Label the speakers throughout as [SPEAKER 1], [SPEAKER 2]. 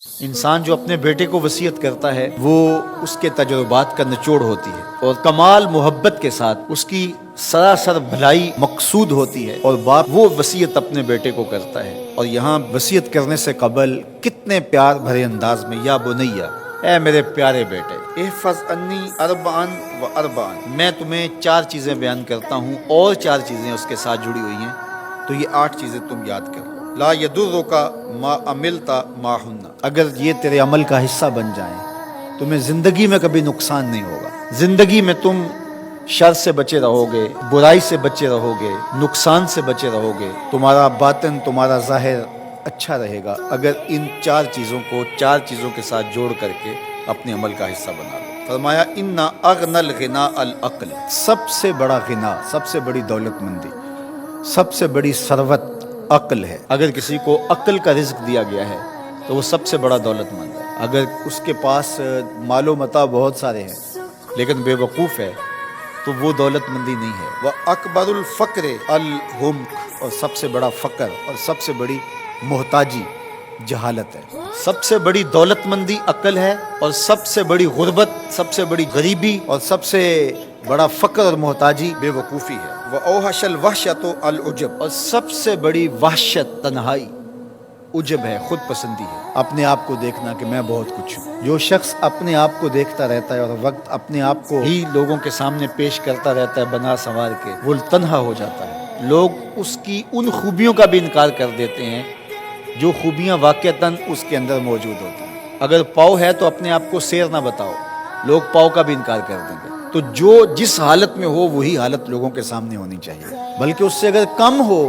[SPEAKER 1] انسان جو اپنے بیٹے کو وصیت کرتا ہے وہ اس کے تجربات کا نچوڑ ہوتی ہے اور کمال محبت کے ساتھ اس کی سراسر بھلائی مقصود ہوتی ہے، اور باپ وہ وصیت اپنے بیٹے کو کرتا ہے۔ اور یہاں وصیت کرنے سے قبل کتنے پیار بھرے انداز میں یا بنیا، اے میرے پیارے بیٹے، احفظ انی اربعا و اربعا، میں تمہیں 4 چیزیں بیان کرتا ہوں اور 4 چیزیں اس کے ساتھ جڑی ہوئی ہیں، تو یہ 8 چیزیں تم یاد کرو۔ لا یضرک ما عملت معہن، اگر یہ تیرے عمل کا حصہ بن جائیں تمہیں زندگی میں کبھی نقصان نہیں ہوگا، زندگی میں تم شر سے بچے رہو گے، برائی سے بچے رہو گے، نقصان سے بچے رہو گے، تمہارا باطن تمہارا ظاہر اچھا رہے گا اگر ان 4 چیزوں کو 4 چیزوں کے ساتھ جوڑ کر کے اپنے عمل کا حصہ بنا لو۔ فرمایا ان اغنى الغنى العقل، سب سے بڑا غنا، سب سے بڑی دولت مندی، سب سے بڑی ثروت عقل ہے۔ اگر کسی کو عقل کا رزق دیا گیا ہے تو وہ سب سے بڑا دولت مند ہے۔ اگر اس کے پاس مال و متاع بہت سارے ہیں لیکن بے وقوف ہے تو وہ دولت مندی نہیں ہے۔ وَأَكْبَرُ الْفَقْرِ الْحُمْقُ، اور سب سے بڑا فقر اور سب سے بڑی محتاجی جہالت ہے۔ سب سے بڑی دولت مندی عقل ہے، اور سب سے بڑی غربت، سب سے بڑی غریبی اور سب سے بڑا فقر اور محتاجی بے وقوفی ہے۔ وَأَوْحَشَ الْوَحْشَةُ الْعُجْبُ، اور سب سے بڑی وحشت تنہائی عجب ہے، خود پسندی ہے، اپنے آپ کو دیکھنا کہ میں بہت کچھ ہوں۔ جو شخص اپنے آپ کو دیکھتا رہتا ہے اور وقت اپنے آپ کو ہی لوگوں کے سامنے پیش کرتا رہتا ہے بنا سنوار کے، وہ تنہا ہو جاتا ہے۔ لوگ اس کی ان خوبیوں کا بھی انکار کر دیتے ہیں جو خوبیاں واقعتاً اس کے اندر موجود ہوتی ہیں۔ اگر پاؤ ہے تو اپنے آپ کو سیر نہ بتاؤ، لوگ پاؤ کا بھی انکار کر دیں گے۔ تو جو جس حالت میں ہو وہی حالت لوگوں کے سامنے ہونی چاہیے، بلکہ اس سے اگر کم ہو۔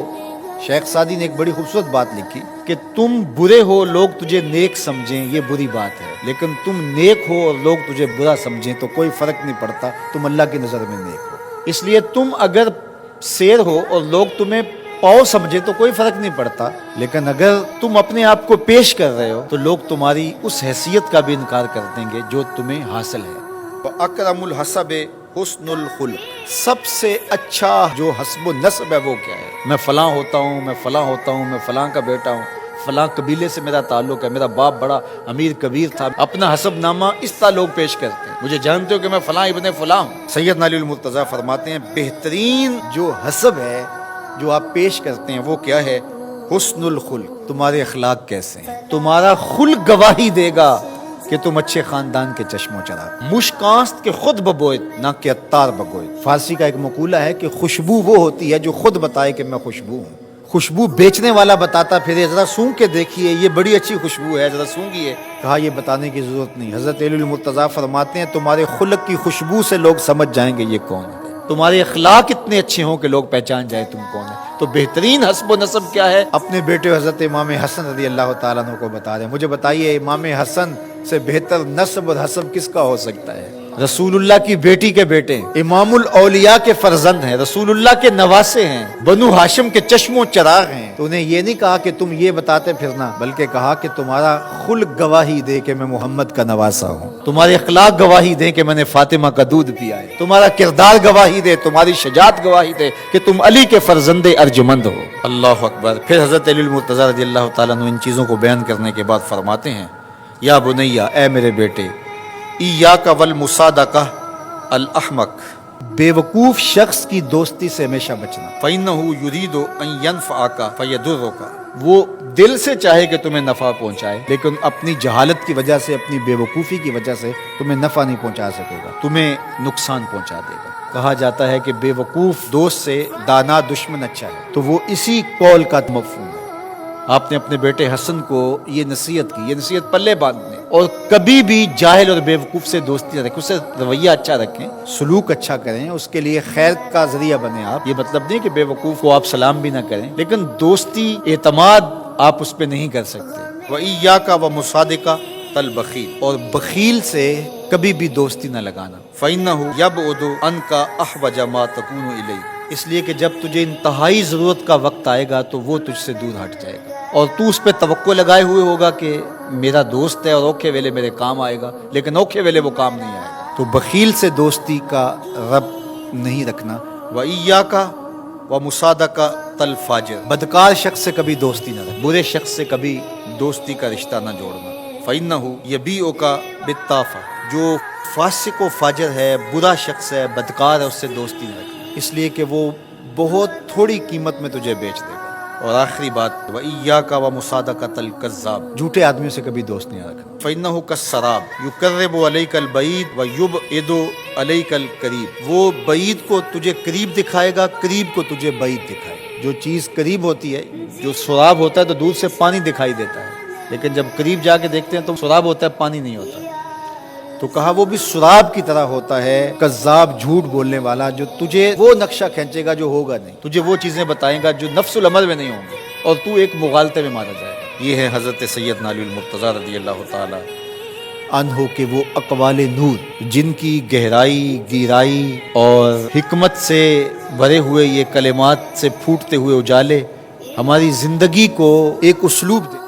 [SPEAKER 1] شیخ سعدی نے ایک بڑی خوبصورت بات لکھی کہ تم برے ہو لوگ تجھے نیک سمجھیں یہ بری بات ہے، لیکن تم نیک ہو اور لوگ تجھے برا سمجھیں تو کوئی فرق نہیں پڑتا، تم اللہ کی نظر میں نیک ہو۔ اس لیے تم اگر سیر ہو اور لوگ تمہیں پاؤ سمجھے تو کوئی فرق نہیں پڑتا، لیکن اگر تم اپنے آپ کو پیش کر رہے ہو تو لوگ تمہاری اس حیثیت کا بھی انکار کر دیں گے جو تمہیں حاصل ہے۔ وَأَكْرَمُ الْحَسَبِ حسن الخلق، سب سے اچھا جو حسب و نسب ہے وہ کیا ہے؟ میں فلاں ہوتا ہوں، میں فلاں ہوتا ہوں، میں فلاں کا بیٹا ہوں، فلاں قبیلے سے میرا تعلق ہے، میرا باپ بڑا امیر کبیر تھا۔ اپنا حسب نامہ اس طرح لوگ پیش کرتے ہیں، مجھے جانتے ہو کہ میں فلاں ابن فلاں ہوں۔ سیدنا علی المرتضیٰ فرماتے ہیں بہترین جو حسب ہے جو آپ پیش کرتے ہیں وہ کیا ہے؟ حسن الخلق، تمہارے اخلاق کیسے ہیں، تمہارا خلق گواہی دے گا کہ تم اچھے خاندان کے چشم و چراغ۔ مشکانست کے خود ببوئے نہ کہ عطار بگوئے۔ فارسی کا ایک مقولہ ہے کہ خوشبو وہ ہوتی ہے جو خود بتائے کہ میں خوشبو ہوں۔ خوشبو بیچنے والا بتاتا پھر ذرا سونگ کے دیکھیے یہ بڑی اچھی خوشبو ہے، ذرا سونگیے، کہا یہ بتانے کی ضرورت نہیں۔ حضرت علی المرتضیٰ فرماتے ہیں تمہارے خلق کی خوشبو سے لوگ سمجھ جائیں گے یہ کون ہے، تمہارے اخلاق اتنے اچھے ہوں کہ لوگ پہچان جائیں تم کون ہے۔ تو بہترین حسب و نسب کیا ہے؟ اپنے بیٹے حضرت امام حسن رضی اللہ تعالیٰ عنہ کو بتا رہے ہیں، مجھے بتائیے امام حسن سے بہتر نسب اور حسب کس کا ہو سکتا ہے؟ رسول اللہ کی بیٹی کے بیٹے، امام الاولیاء کے فرزند ہیں، رسول اللہ کے نواسے ہیں، بنو ہاشم کے چشم و چراغ ہیں۔ تو انہیں یہ نہیں کہا کہ تم یہ بتاتے پھرنا، بلکہ کہا کہ تمہارا خلق گواہی دے کہ میں محمد کا نواسا ہوں، تمہارے اخلاق گواہی دے کہ میں نے فاطمہ کا دودھ پیا ہے، تمہارا کردار گواہی دے، تمہاری شجاعت گواہی دے کہ تم علی کے فرزند ارجمند ہو۔ اللہ اکبر۔ پھر حضرت علی المرتضیٰ رضی اللہ تعالیٰ عنہ ان چیزوں کو بیان کرنے کے بعد فرماتے ہیں یا بنیا، اے میرے بیٹے، ایاک والمصادقہ الاحمق، بے وقوف شخص کی دوستی سے ہمیشہ بچنا۔ فإنہ یرید ان ینفعک فیضرک، وہ دل سے چاہے کہ تمہیں نفع پہنچائے لیکن اپنی جہالت کی وجہ سے، اپنی بے وقوفی کی وجہ سے تمہیں نفع نہیں پہنچا سکے گا، تمہیں نقصان پہنچا دے گا۔ کہا جاتا ہے کہ بے وقوف دوست سے دانا دشمن اچھا ہے، تو وہ اسی قول کا مفہوم ہے۔ آپ نے اپنے بیٹے حسن کو یہ نصیحت کی، یہ نصیحت پلے باندھنے، اور کبھی بھی جاہل اور بے وقوف سے دوستی نہ رکھیں، اس سے رویہ اچھا رکھیں، سلوک اچھا کریں، اس کے لیے خیر کا ذریعہ بنیں۔ آپ یہ مطلب نہیں کہ بے وقوف کو آپ سلام بھی نہ کریں، لیکن دوستی اعتماد آپ اس پہ نہیں کر سکتے۔ وَإِيَّاكَ وَمُصَادِقَةَ الْبَخِيلِ، اور بخیل سے کبھی بھی دوستی نہ لگانا۔ فَإِنَّهُ يَبْعُدُ عَنْكَ أَحْوَجَ مَا تَكُونُ إِلَيْهِ، اس لیے کہ جب تجھے انتہائی ضرورت کا وقت آئے گا تو وہ تجھ سے دور ہٹ جائے گا، اور تو اس پہ توقع لگائے ہوئے ہوگا کہ میرا دوست ہے اور اوکھے ویلے میرے کام آئے گا، لیکن اوکھے ویلے وہ کام نہیں آئے گا۔ تو بخیل سے دوستی کا رب نہیں رکھنا۔ وَإِيَّاكَ وَمُصَادَقَةَ الْفَاجِرِ، بدکار شخص سے کبھی دوستی نہ رکھ، برے شخص سے کبھی دوستی کا رشتہ نہ جوڑنا۔ فَإِنَّهُ يَبِيعُكَ بِالطَّافَةِ، جو فاسق و فاجر ہے، برا شخص ہے، بدکار ہے، اس سے دوستی نہ رکھنا، اس لیے کہ وہ بہت تھوڑی قیمت میں تجھے بیچ دے گا۔ اور آخری بات، وَإِيَّاكَ وَمُصَادَقَةَ الْكَذَّابِ، جھوٹے آدمیوں سے کبھی دوست نہیں رکھنا۔ فَإِنَّهُ كَالسَّرَابِ يُقَرِّبُ عَلَيْكَ الْبَعِيدَ وَيُبْعِدُ عَلَيْكَ الْقَرِيبَ، وہ بعید کو تجھے قریب دکھائے گا، قریب کو تجھے بعید دکھائے گا۔ جو چیز قریب ہوتی ہے، جو سراب ہوتا ہے تو دور سے پانی دکھائی دیتا ہے، لیکن جب قریب جا کے دیکھتے ہیں تو سراب ہوتا ہے، پانی نہیں ہوتا۔ تو کہا وہ بھی سراب کی طرح ہوتا ہے، کذاب، جھوٹ بولنے والا، جو تجھے وہ نقشہ کھینچے گا جو ہوگا نہیں، تجھے وہ چیزیں بتائے گا جو نفس العمل میں نہیں ہوں گے، اور تو ایک مغالطے میں مارا جائے گا۔ یہ ہے حضرت سیدنا علی المرتضیٰ رضی اللہ تعالی عنہ کے وہ اقوال نور، جن کی گہرائی، گہرائی اور حکمت سے بھرے ہوئے یہ کلمات سے پھوٹتے ہوئے اجالے ہماری زندگی کو ایک اسلوب دے۔